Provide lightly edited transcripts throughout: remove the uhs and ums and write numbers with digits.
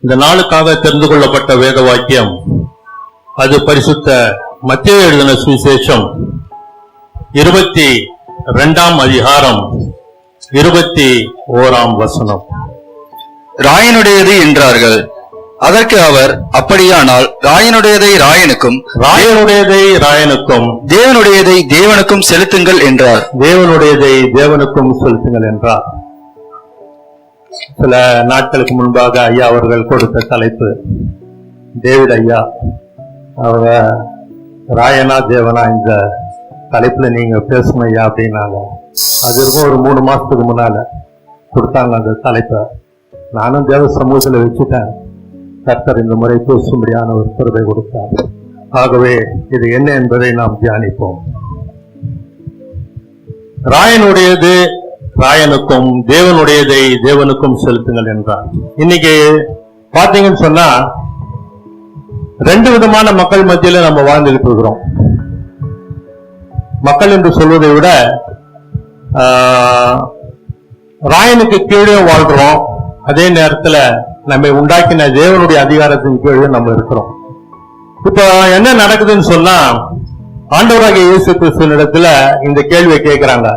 இந்த நாளுக்காக தெரிந்து கொள்ளப்பட்ட வேத வாக்கியம் அது பரிசுத்த மத்தேயு எழுதின சுவிசேஷம் 22ஆம் அதிகாரம் 21ஆம் வசனம். ராயனுடையது என்றார்கள். அதற்கு அவர், அப்படியானால் ராயனுடையதை ராயனுக்கும் ராயனுடையதை ராயனுக்கும் தேவனுடையதை தேவனுக்கும் செலுத்துங்கள் என்றார். தேவனுடையதை தேவனுக்கும் செலுத்துங்கள் என்றார். சில நாட்களுக்கு முன்பாக ஐயா அவர்கள் கொடுத்த தலைப்பு, டேவிட் ஐயா அவங்க ராயனா தேவனா இந்த தலைப்புல நீங்க பேசணும் ஐயா அப்படின்னாங்க. அது இருக்கும் ஒரு 3 மாசத்துக்கு முன்னால கொடுத்தாங்க அந்த தலைப்பை. நானும் தேவ சமூகத்தில் வச்சுட்டேன். கர்த்தர் இந்த முறை பேசும்படியான ஒரு பொறுப்பை கொடுத்தார். ஆகவே இது என்ன என்பதை நாம் தியானிப்போம். ராயனுடையது ராயனுக்கும் தேவனுடையதை தேவனுக்கும் செலுத்துங்கள் என்றார். இன்னைக்கு பாத்தீங்கன்னு சொன்னா 2 விதமான மக்கள் மத்தியில நம்ம வாழ்ந்துகிட்டு இருக்கிறோம். மக்கள் என்று சொல்வதை விட ராயனுக்கு கீழே வாழ்றோம், அதே நேரத்துல நம்ம உண்டாக்கின தேவனுடைய அதிகாரத்தின் கீழே நம்ம இருக்கிறோம். இப்ப என்ன நடக்குதுன்னு சொன்னா, ஆண்டவராகிய இயேசு கிறிஸ்துவினிடத்துல இந்த கேள்வியை கேட்கிறாங்க.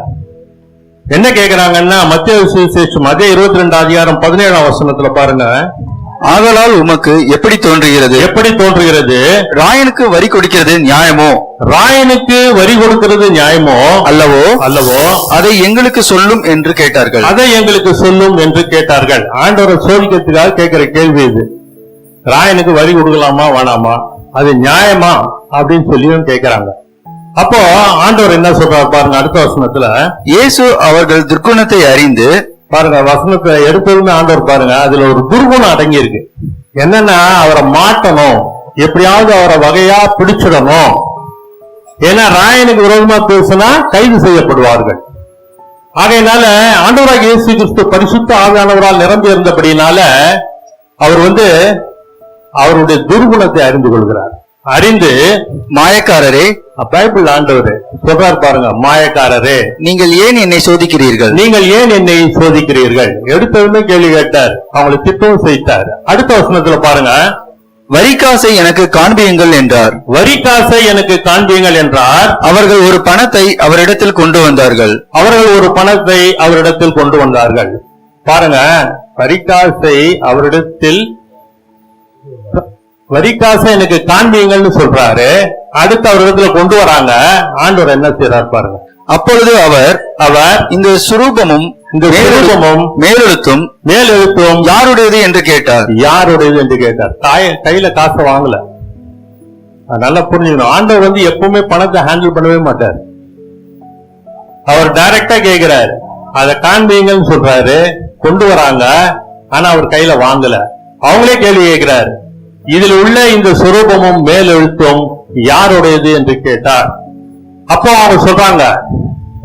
என்ன கேட்கிறாங்கன்னா, மத்தேயு சுவிசேஷம் அதே 22 அதிகாரம் 17ஆம் வசனத்துல பாருங்க. ஆதலால் உமக்கு எப்படி தோன்றுகிறது ராயனுக்கு வரி கொடுக்கிறது நியாயமோ? ராயனுக்கு வரி கொடுக்கிறது நியாயமோ அல்லவோ அதை எங்களுக்கு சொல்லும் என்று கேட்டார்கள். அதை எங்களுக்கு சொல்லும் என்று கேட்டார்கள். ஆண்டவரை சோதிக்கிறதுக்காக கேட்கிற கேள்வி இது. ராயனுக்கு வரி கொடுக்கலாமா வேணாமா, அது நியாயமா அப்படின்னு சொல்லியும் கேட்கிறாங்க. அப்போ ஆண்டவர் என்ன சொல்றாரு பாருங்க, அடுத்த வசனத்துல. இயேசு அவர்கள் துர்க்குணத்தை அறிந்து, பாருங்க வசனத்தை எடுத்ததுமே ஆண்டவர் பாருங்க, அதுல ஒரு துர்குணம் அடங்கி இருக்கு. என்னன்னா, அவரை மாட்டணும், எப்படியாவது அவரை வகையா பிடிச்சிடணும். ஏன்னா ராயனுக்கு விரோதமா பேசினா கைது செய்யப்படுவார்கள். ஆகையினால ஆண்டவராகிய இயேசு கிறிஸ்து பரிசுத்த ஆவியானவரால் நிரம்பி இருந்தபடினால அவர் அவருடைய துர்குணத்தை அறிந்து கொள்கிறார். அறிந்து, மாயக்காரரே, பைபிள் ஆண்டவர் சொல்றார் பாருங்க, மாயக்காரரே நீங்கள் ஏன் என்னை சோதிக்கிறீர்கள்? எடுத்ததுமே கேள்வி கேட்டார், அவங்களை திட்டவும் செய்தார். அடுத்த வசனத்துல பாருங்க, வரிக்காசை எனக்கு காண்பியுங்கள் என்றார். வரிக்காசை எனக்கு காண்பியுங்கள் என்றார். அவர்கள் ஒரு பணத்தை அவரிடத்தில் கொண்டு வந்தார்கள். பாருங்க, வரிக்காசை எனக்கு காண்பியுங்கள்னு சொல்றாரு. அடுத்து அவரிடத்துல கொண்டு வராங்க. ஆண்டவர் என்ன செய்யறார் பாருங்க. அப்பொழுது அவர் இந்த சுரூபமும் மேலெழுத்தும் யாருடையது என்று கேட்டார். கையில காசை வாங்கல. நல்லா புரிஞ்சுக்கணும். ஆண்டவர் எப்பவுமே பணத்தை ஹேண்டில் பண்ணவே மாட்டார். அவர் டைரக்டா கேட்கிறாரு, அதை காண்பீங்கன்னு சொல்றாரு, கொண்டு வராங்க. ஆனா அவர் கையில வாங்கல. அவங்களே கேள்வி கேட்கிறாரு, இதில் உள்ள இந்த சுரூபமும் மேலெழுத்தும் யாருடையது என்று கேட்டார். அப்போ அவங்க சொல்றாங்க,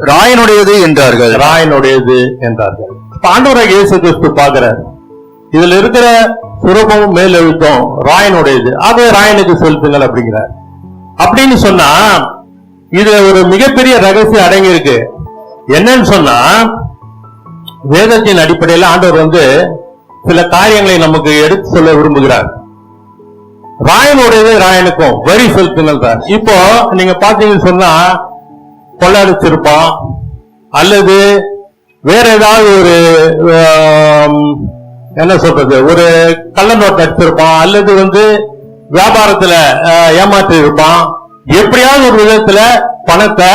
ராயனுடையது என்றார்கள். ஆண்டவராகிய இயேசு கிறிஸ்து பார்க்கிறார், இதுல இருக்கிற சுரூபமும் மேலெழுத்தும் ராயனுடையது, ஆகவே ராயனுக்கு செலுத்துங்கள் அப்படிங்கிறார். அப்படின்னு சொன்னா இது ஒரு மிகப்பெரிய ரகசியம் அடங்கி இருக்கு. என்னன்னு சொன்னா, வேதத்தின் அடிப்படையில் ஆண்டவர் சில காரியங்களை நமக்கு எடுத்து சொல்ல விரும்புகிறார். ராயனுடையது ராயனுக்கும் வரி செலுத்துங்கள். இப்போ நீங்க பாத்தீங்கன்னு சொன்னா, கொள்ளடிச்சிருப்பான், அல்லது வேற ஏதாவது ஒரு என்ன சொல்றது, ஒரு கள்ள நோட்டு அடிச்சிருப்பான், அல்லது வியாபாரத்துல ஏமாற்றி இருப்பான். எப்படியாவது ஒரு விதத்துல பணத்தை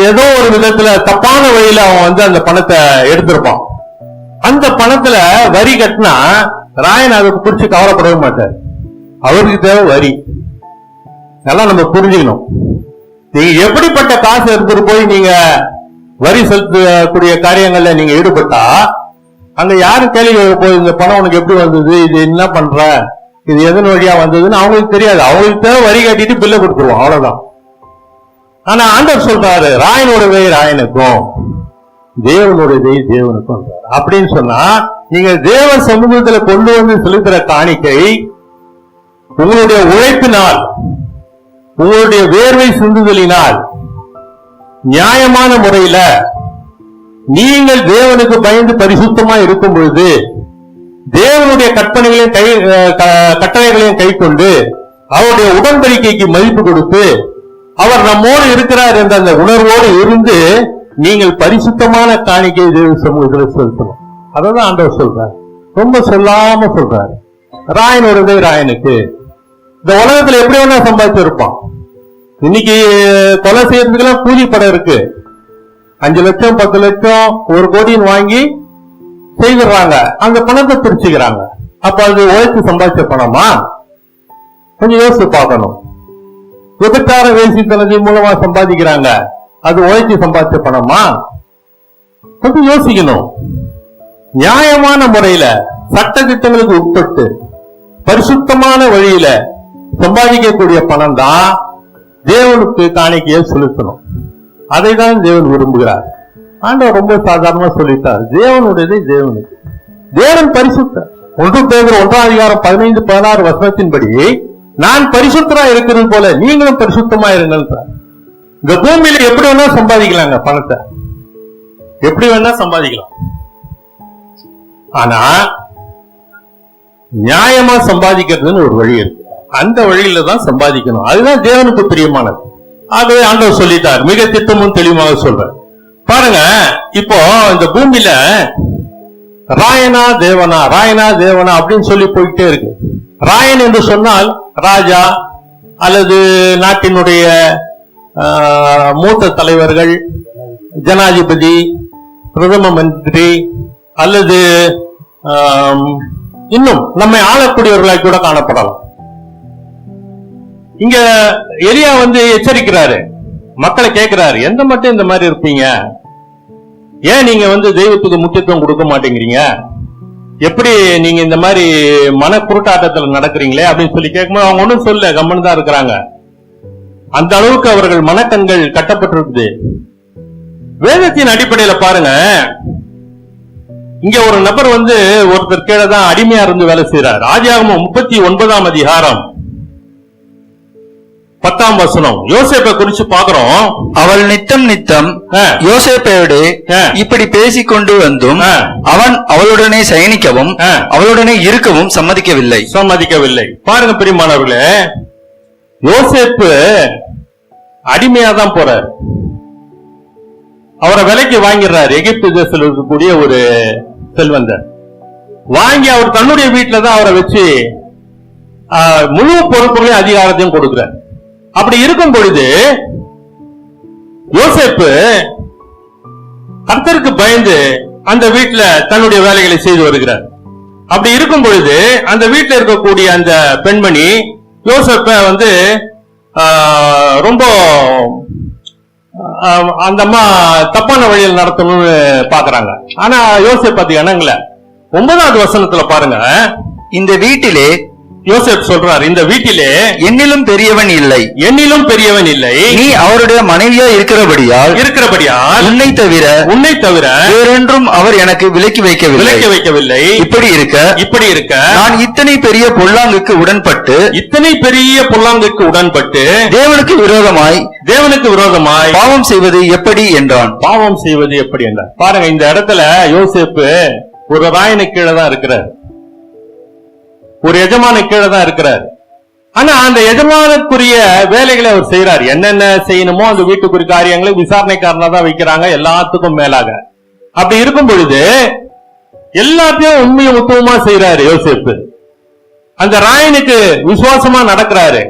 ஏதோ ஒரு விதத்துல தப்பான வழியில அவன் அந்த பணத்தை எடுத்திருப்பான். அந்த பணத்துல வரி கட்டினா ராயன் அதை குறிச்சு கவலைப்படவே மாட்டார். அவருக்கு தேவை வரி. நல்லா நம்ம புரிஞ்சுக்கணும். நீங்க எப்படிப்பட்ட காசு எடுத்துட்டு போய் நீங்க வரி செலுத்தக்கூடிய காரியங்கள்ல நீங்க ஈடுபட்டா, அங்க யாரும் கேள்வி போய் இந்த பணம் உனக்கு எப்படி வந்தது, இது என்ன பண்ற, இது எதன் வழியா வந்ததுன்னு அவங்களுக்கு தெரியாது. அவங்களுக்கு தேவை வரி கட்டிட்டு பில்ல கொடுத்துருவோம், அவ்வளவுதான். ஆனா ஆண்டவர் சொல்றாரு, ராயனுடையதை ராயனுக்கும் தேவனுடையதை தேவனுக்கும் அப்படின்னு சொன்னா, நீங்க தேவ சமூகத்துல கொண்டு செலுத்துற காணிக்கை உங்களுடைய உழைப்பினால், உங்களுடைய வேர்வை சிந்துதலினால் நியாயமான முறையில நீங்கள் தேவனுக்கு பயந்து பரிசுத்தமா இருக்கும் பொழுது தேவனுடைய கற்பனைகளையும் கட்டளைகளையும் கை கொண்டு அவருடைய உடன்படிக்கைக்கு மதிப்பு கொடுத்து அவர் நம்மோடு இருக்கிறார் என்ற அந்த உணர்வோடு இருந்து நீங்கள் பரிசுத்தமான காணிக்கை தேவ சமூகத்தில் செலுத்தணும். அதான் ஆண்டவர் சொல்றார். ரொம்ப சொல்லாம சொல்றாரு. ராயனுடைய ராயனுக்கு இந்த உலகத்துல எப்படி வேணா சம்பாதிச்சு இருப்பான். இன்னைக்கு கொலை செய்யறதுக்கெல்லாம் கூலி படம் இருக்கு. 5 லட்சம் 10 லட்சம் 1 கோடின்னு வாங்கி செய்திடுறாங்க. அந்த பணத்தை பிரிச்சுக்கிறாங்க. அப்ப அது உழைத்து சம்பாதிச்ச பணமா? கொஞ்சம் யோசிச்சு பார்க்கணும். விபச்சார வேசித்தனத்தின் மூலமா சம்பாதிக்கிறாங்க. அது உழைச்சி சம்பாதிச்ச பணமா? கொஞ்சம் யோசிக்கணும். நியாயமான முறையில சட்ட திட்டங்களுக்கு உட்பட்டு பரிசுத்தமான வழியில சம்பாதிக்கக்கூடிய பணம் தான் தேவனுக்கு காணிக்கையை செலுத்தணும். அதை தான் தேவன் விரும்புகிறார். ஆண்டவர் ரொம்ப சாதாரணமா சொல்லிட்டார். தேவனுடையதை தேவனுக்கு. தேவன் பரிசுத்தர். 1 பேதுரு 1:15-16 வசனத்தின்படி நான் பரிசுத்தரா இருக்கிறது போல நீங்களும் பரிசுத்தமா இருங்கள். இந்த பூமியில எப்படி வேணா சம்பாதிக்கலாங்க பணத்தை, எப்படி வேணா சம்பாதிக்கலாம். ஆனா நியாயமா சம்பாதிக்கிறதுன்னு ஒரு வழி இருக்கு. அந்த வழியில தான் சம்பாதிக்கணும். அதுதான் தேவனுக்கு பிரியமானது. ஆகவே ஆண்டவர் சொல்லிட்டார். மிக திட்டமும் தெளிவாக சொல்றார். பாருங்க, இப்போ இந்த பூமியில ராயனா தேவனா ராயனா தேவனா அப்படின்னு சொல்லி போயிட்டே இருக்கு. ராயன் என்று சொன்னால் ராஜா அல்லது நாட்டினுடைய மூத்த தலைவர்கள், ஜனாதிபதி, பிரதம மந்திரி அல்லது இன்னும் நம்மை ஆளக்கூடியவர்களாக கூட காணப்படலாம். இங்க எலியா எச்சரிக்கிறாரு, மக்களை கேட்கிறாரு, எந்த மட்டும் இந்த மாதிரி இருப்பீங்க? ஏன் நீங்க தெய்வத்துக்கு முக்கியத்துவம் கொடுக்க மாட்டேங்கிறீங்க? எப்படி நீங்க இந்த மாதிரி மன குருட்டாட்டத்தில் நடக்கிறீங்களே அப்படின்னு சொல்லி கேட்கும்போது அவங்க ஒன்னும் சொல்ல, கம்மன் தான் இருக்கிறாங்க. அந்த அளவுக்கு அவர்கள் மனக்கண்கள் கட்டப்பட்டிருக்குது. வேதத்தின் அடிப்படையில பாருங்க, இங்க ஒரு நபர் ஒருத்தர் கீழே தான் அடிமையா இருந்து வேலை செய்யறார். ஆதியாகமம் 39ஆம் அதிகாரம் 10ஆம் வசனம் யோசேப்பை குறிச்சு பாக்குறோம். அவள் நித்தம் நித்தம் யோசேப்போடு இப்படி பேசிக் கொண்டு வந்தும் அவன் அவளுடனே சயனிக்கவும் அவளுடனே இருக்கவும் சம்மதிக்கவில்லை. பாருங்க பிரியமானவர்களே, யோசேப்பு அடிமையா தான் போறார். அவரை விலைக்கு வாங்கிடுறாரு. எகிப்து தேசத்தில் இருக்கக்கூடிய ஒரு செல்வந்தர் வாங்கி அவர் தன்னுடைய வீட்டில தான் அவரை வச்சு முழு பொறுப்புகளையும் அதிகாரத்தையும் கொடுக்கிறார். அப்படி இருக்கும் பொழுது யோசேப்பு கர்த்தருக்கு பயந்து அந்த வீட்டுல தன்னுடைய வேலைகளை செய்து வருகிறார். அப்படி இருக்கும் பொழுது அந்த வீட்டில் இருக்கக்கூடிய அந்த பெண்மணி யோசேப்பை ரொம்ப அந்த அம்மா தப்பான வழியில் நடத்தணும்னு பாக்குறாங்க. ஆனா யோசேப்பு அதுக்கு இணங்கல. 9வது வசனத்துல பாருங்க, இந்த வீட்டிலே யோசேப் சொல்றார், இந்த வீட்டிலே என்னிலும் பெரியவன் இல்லை, நீ அவருடைய மனைவியா இருக்கிறபடியால் உன்னை தவிர வேறொன்றும் அவர் எனக்கு விலக்கி வைக்கவில்லை. இப்படி இருக்க நான் இத்தனை பெரிய பொல்லாங்குக்கு உடன்பட்டு தேவனுக்கு விரோதமாய் பாவம் செய்வது எப்படி என்றான். பாருங்க, இந்த இடத்துல யோசேப்பு ஒரு ராயனு கீழே தான் இருக்கிறார், ஒரு எஜமான கீழே தான் இருக்கிறார். ஆனா அந்த எஜமானுக்குரிய வேலைகளை அவர் செய்யறார். என்னென்ன செய்யணுமோ அந்த வீட்டுக்குரிய காரியங்களை விசாரணைக்காரனா தான் வைக்கிறாங்க, எல்லாத்துக்கும் மேலாக. அப்படி இருக்கும் பொழுது எல்லாத்தையும் உண்மையும் உத்தமமா செய்யறாரு யோசேப்பு. அந்த ராயனுக்கு விசுவாசமா நடக்கிறாரு,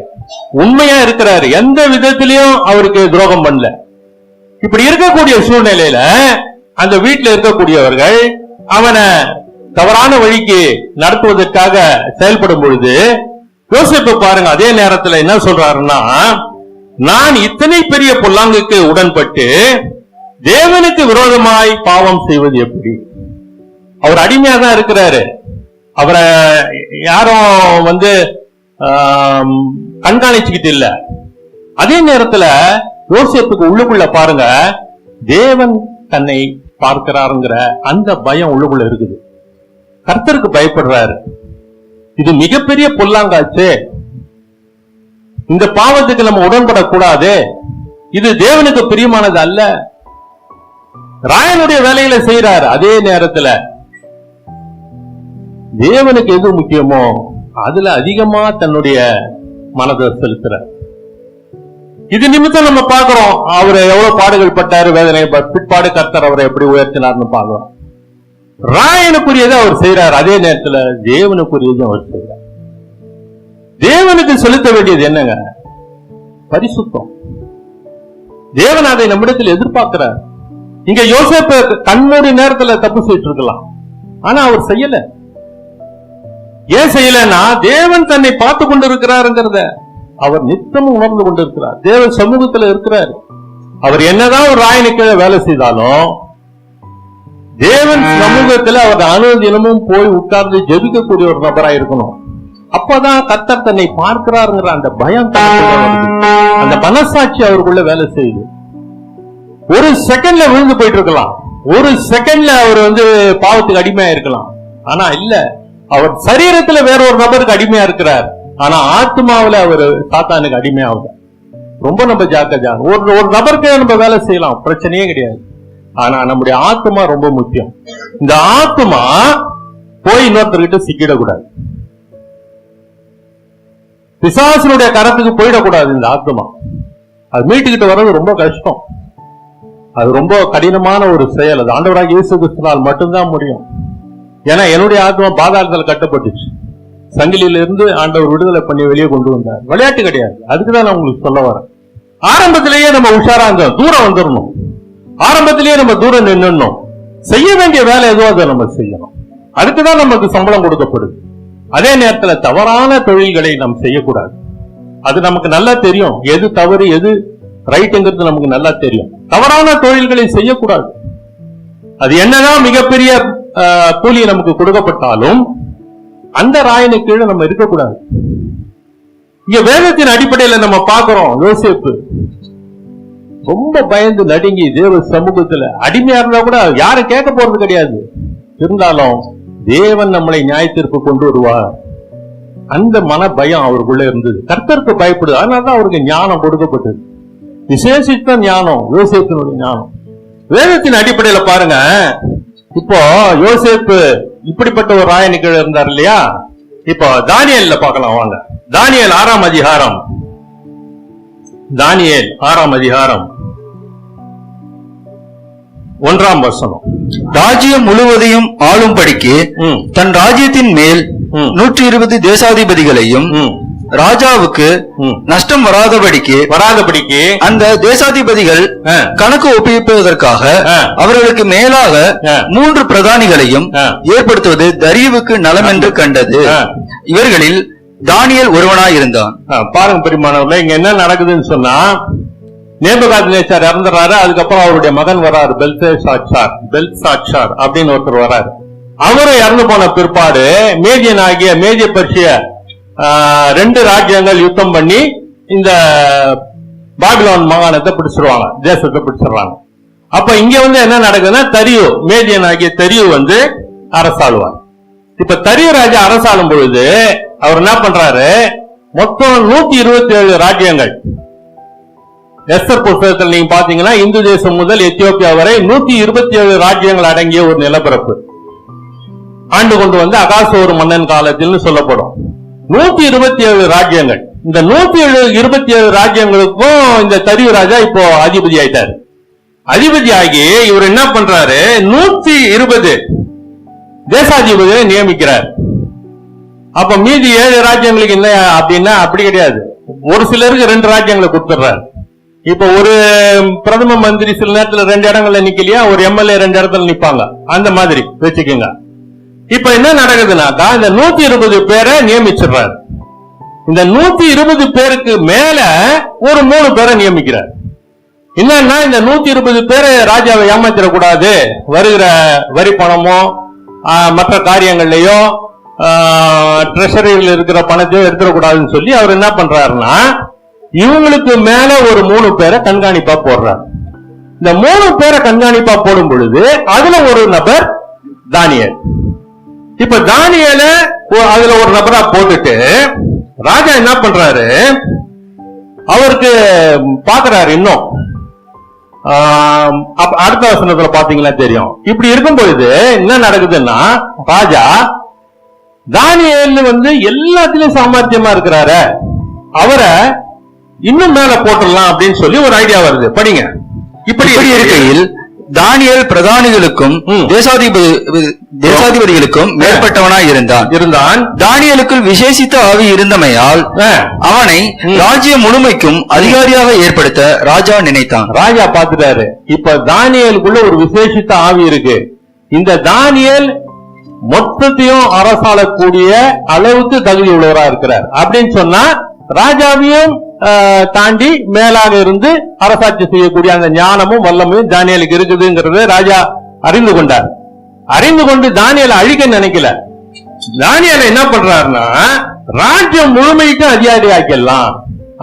உண்மையா இருக்கிறாரு, எந்த விதத்திலையும் அவருக்கு துரோகம் பண்ணல. இப்படி இருக்கக்கூடிய சூழ்நிலையில அந்த வீட்டுல இருக்கக்கூடியவர்கள் அவனை தவறான வழிக்கு நடத்துவதற்காக செயல்படும் பொழுது யோசேப்பு பாருங்க அதே நேரத்தில் என்ன சொல்றாருன்னா, நான் இத்தனை பெரிய பொல்லாங்குக்கு உடன்பட்டு தேவனுக்கு விரோதமாய் பாவம் செய்வது எப்படி? அவர் அடிமையா தான் இருக்கிறாரு. அவரை யாரும் கண்காணிச்சுக்கிட்டு இல்ல. அதே நேரத்துல யோசேப்புக்கு உள்ளுக்குள்ள பாருங்க, தேவன் தன்னை பார்க்கிறாருங்கிற அந்த பயம் உள்ளுக்குள்ள இருக்குது. கர்த்தருக்கு பயப்படுறாரு. இது மிகப்பெரிய பொல்லாங்காச்சு, இந்த பாவத்துக்கு நம்ம உடன்படக்கூடாது, இது தேவனுக்கு பிரியமானது அல்ல. ராயனுடைய வேலைகளை செய்யறாரு. அதே நேரத்துல தேவனுக்கு எது முக்கியமோ அதுல அதிகமா தன்னுடைய மனதை செலுத்துறார். இது நிமித்தம் நம்ம பாக்குறோம் அவரை எவ்வளவு பாடுகள் பட்டாரு, வேதனை பிற்பாடு கர்த்தர் அவரை எப்படி உயர்த்தினார்னு பாக்குறோம். ராயனுக்குரியதை அவர் செய்யறார், அதே நேரத்துல தேவனுக்குரியதும் அவர் செய்யறார். தேவனுக்கு செலுத்த வேண்டியது என்னங்க? பரிசுத்தம். தேவன் அதை நம்மிடத்தில் எதிர்பார்க்கிறார். இங்க யோசேப்பு கண்மூடி நேரத்துல தப்பு செய்து இருக்கலாம், ஆனா அவர் செய்யல. ஏன் செய்யலன்னா தேவன் தன்னை பார்த்து கொண்டு இருக்கிறாருங்கிறத அவர் நித்தமும் உணர்ந்து கொண்டிருக்கிறார். தேவன் சமூகத்துல இருக்கிறார். அவர் என்னதான் ஒரு ராயனுக்கு வேலை செய்தாலும் தேவன் சமூகத்துல அவர் அனுதினமும் போய் உட்கார்ந்து ஜெபிக்கக்கூடிய ஒரு நபராக இருக்கணும். அப்பதான் கர்த்தர் தன்னை பார்க்கிறாருங்கிற அந்த பயம், அந்த மனசாட்சி அவருக்குள்ள வேலை செய்யுது. ஒரு செகண்ட்ல விழுந்து போயிட்டு இருக்கலாம், ஒரு செகண்ட்ல அவர் பாவத்துக்கு அடிமையா இருக்கலாம். ஆனா இல்ல, அவர் சரீரத்துல வேற ஒரு நபருக்கு அடிமையா இருக்கிறார், ஆனா ஆத்மாவில அவர் சாத்தானுக்கு அடிமையாகுது. ரொம்ப நம்ம ஜாக்கிரதையா ஒரு நபருக்கு நம்ம வேலை செய்யலாம், பிரச்சனையே கிடையாது. ஆனா நம்முடைய ஆத்மா ரொம்ப முக்கியம். இந்த ஆத்மா போய் இன்னொருத்தர்கிட்ட சிக்கிடக்கூடாது, பிசாசனுடைய கரத்துக்கு போயிடக்கூடாது. இந்த ஆத்மா அது மீட்டுக்கிட்டு வர்றது ரொம்ப கஷ்டம், அது ரொம்ப கடினமான ஒரு செயல். அது ஆண்டவராக இயேசு கிறிஸ்துவினால் மட்டும்தான் முடியும். ஏன்னா என்னுடைய ஆத்மா பாதாளத்தில் கட்டப்பட்டுச்சு, சங்கிலியில இருந்து ஆண்டவர் விடுதலை பண்ணி வெளியே கொண்டு வந்தார். விளையாட்டு கிடையாது. அதுக்குதான் நான் உங்களுக்கு சொல்ல வரேன். ஆரம்பத்திலேயே நம்ம உஷாரா இருந்தோம், தூரம் வந்துடணும். ஆரம்பத்திலேயே நம்ம தூரம் நின்னுடணும். செய்ய வேண்டிய வேலை எதுவோ அதை நம்ம செய்யணும். அதுக்குதான் நமக்கு சம்பளம் கொடுக்கப்படுது. அதே நேரத்துல தவறான தொழில்களை நாம் செய்யக்கூடாது. அது நமக்கு நல்லா தெரியும், எது தவறு எது ரைட்டுங்கிறது நமக்கு நல்லா தெரியும். தவறான தொழில்களை செய்யக்கூடாது. அது என்னதான் மிகப்பெரிய கூலி நமக்கு கொடுக்கப்பட்டாலும் அந்த ராயனு கீழே நம்ம இருக்கக்கூடாது. இங்க வேதத்தின் அடிப்படையில நம்ம பார்க்கிறோம், யோசேப்பு ரொம்ப பயந்து நடுங்கி தேவ சமூகத்துல அடிமையா இருந்தா கூட யாரும் கேட்க போறது கிடையாது. இருந்தாலும் தேவன் நம்மளை நியாயத்திற்கு கொண்டு வருவார், அந்த மன பயம் அவருக்குள்ள இருந்தது. கர்த்தருக்கு பயப்படுது, அதனாலதான் அவருக்கு ஞானம் கொடுக்கப்பட்டது. விசேஷித்த ஞானம், யோசேப்பினுடைய ஞானம். வேதத்தின் அடிப்படையில பாருங்க, இப்போ யோசேப்பு இப்படிப்பட்ட ஒரு ராயனுக்கு இருந்தார் இல்லையா? இப்போ தானியேல்ல பார்க்கலாம் வாங்க. தானியேல் 6ஆம் அதிகாரம், தானியேல் 6ஆம் அதிகாரம் 1ஆம் வசனம். ராஜ்யம் முழுவதையும் ஆளும்படிக்கு தன் ராஜ்யத்தின் மேல் 120 தேசாதிபதிகளையும் ராஜாவுக்கு நஷ்டம் வராதபடிக்கு அந்த தேசாதிபதிகள் கணக்கு ஒப்புவிப்பதற்காக அவர்களுக்கு மேலாக 3 பிரதானிகளையும் ஏற்படுத்துவது தரியுவுக்கு நலம் என்று கண்டது. இவர்களில் தானியேல் ஒருவனாய் இருந்தான். பாருங்க பெரியமானவர்களே, இங்க என்ன நடக்குதுன்னு சொன்னா, நேபுகாத்நேச்சார் இறந்துறாரு. அதுக்கப்புறம் அவருடைய மகன் வராரு, பெல்சாட்சார் அப்படின்னு ஒருத்தர் வராரு. அவரும் இறந்து போன பிற்பாடு மேதியன் ஆகிய மேதிய பர்ஷிய 2 ராஜ்யங்கள் யுத்தம் பண்ணி இந்த பாபிலோன் மாகாணத்தை பிடிச்சிருவாங்க, தேசத்தை பிடிச்சிடுறாங்க. அப்ப இங்க என்ன நடக்குதுன்னா, தரியு, மேதியன் ஆகிய தரியு அரசாளுவார். இப்ப தரியு ராஜா அரசாளும் பொழுது அவர் என்ன பண்றாரு, மொத்தம் 127 ராஜ்யங்கள். எஸ்தர் புத்தகத்தில் நீங்க பாத்தீங்கன்னா இந்து தேசம் முதல் எத்தியோப்பியா வரை 127 ராஜ்யங்கள் அடங்கிய ஒரு நிலப்பரப்பு ஆண்டு கொண்டு வந்து அகாசோர் மன்னன் காலத்தில் சொல்லப்படும். 127 ராஜ்யங்கள். இந்த 127 ராஜ்யங்களுக்கும் இந்த தரியு ராஜா இப்போ அதிபதி ஆயிட்டாரு. அதிபதி ஆகி இவர் என்ன பண்றாரு, 120 தேசாதிபதியை நியமிக்கிறார். அப்ப மீதி 7 ராஜ்யங்களுக்கு என்ன அப்படின்னா அப்படி கிடையாது, ஒரு சிலருக்கு 2 ராஜ்யங்களை கொடுத்துறாரு. இப்ப ஒரு பிரதம மந்திரி சில நேரத்துல 2 இடங்கள்ல நிக்கலையா, ஒரு எம்எல்ஏ 2 இடத்துல நிப்பாங்க, அந்த மாதிரி வச்சுக்கோங்க. இப்ப என்ன நடக்குதுன்னாக்கா, இந்த 120 பேரை நியமிச்சிடுறாரு. இந்த 120 பேருக்கு மேல ஒரு 3 பேரை நியமிக்கிறார். என்னன்னா, இந்த 120 பேரை ராஜாவை ஏமாத்திடக்கூடாது, வருகிற வரி பணமோ மற்ற காரியங்கள்லயோ ட்ரெஷரியில் இருக்கிற பணத்தையோ எடுத்துடக்கூடாதுன்னு சொல்லி அவர் என்ன பண்றாருன்னா, இவங்களுக்கு மேல ஒரு 3 பேரை கண்காணிப்பா போடுறாரு. இந்த 3 பேரை கண்காணிப்பா போடும் பொழுது அதுல ஒரு நபர் தானியேல். இப்ப தானியேல அதுல ஒரு நபரா போட்டுட்டு ராஜா என்ன பண்றாரு, அவருக்கு பாக்குறாரு. இன்னும் அடுத்த வசனத்துல பாத்தீங்கன்னா தெரியும். இப்படி இருக்கும் பொழுது என்ன நடக்குதுன்னா, ராஜா தானியேல் வந்து எல்லாத்திலும் சாமர்த்தியமா இருக்கிறாரு, அவரை இன்னும் மேல போட்டுடலாம் அப்படின்னு சொல்லி ஒரு ஐடியா வருது. படிங்க. இப்படி இருக்கையில் தானியேல் பிரதானிகளுக்கும் தேசாதிபதிகளுக்கும் மேற்பட்டவனாய் இருந்தான். தானியேலுக்குள் விசேஷித்த ஆவி இருந்தமையால் அவனை ராஜ்யம் முழுமைக்கும் அதிகாரியாக ஏற்படுத்த ராஜா நினைத்தான். ராஜா பார்த்துட்டாரு, இப்ப தானியேலுக்குள்ள ஒரு விசேஷித்த ஆவி இருக்கு, இந்த தானியேல் மொத்தத்தையும் அரசாளக்கூடிய அளவுக்கு தகுதி உள்ளவரா இருக்கிறார் அப்படின்னு சொன்னா ராஜாவையும் தாண்டி மேலாக இருந்து அரசாட்சி செய்யக்கூடிய அந்த ஞானமும் வல்லமையும் தானியேலுக்கு இருக்குதுங்கிறது ராஜா அறிந்து கொண்டார். அறிந்து கொண்டு தானியேலை அழிக்க நினைக்கல. தானியேலை என்ன பண்றாருன்னா ராஜ்யம் முழுமைக்கும் அதிகாரி ஆக்கிடலாம்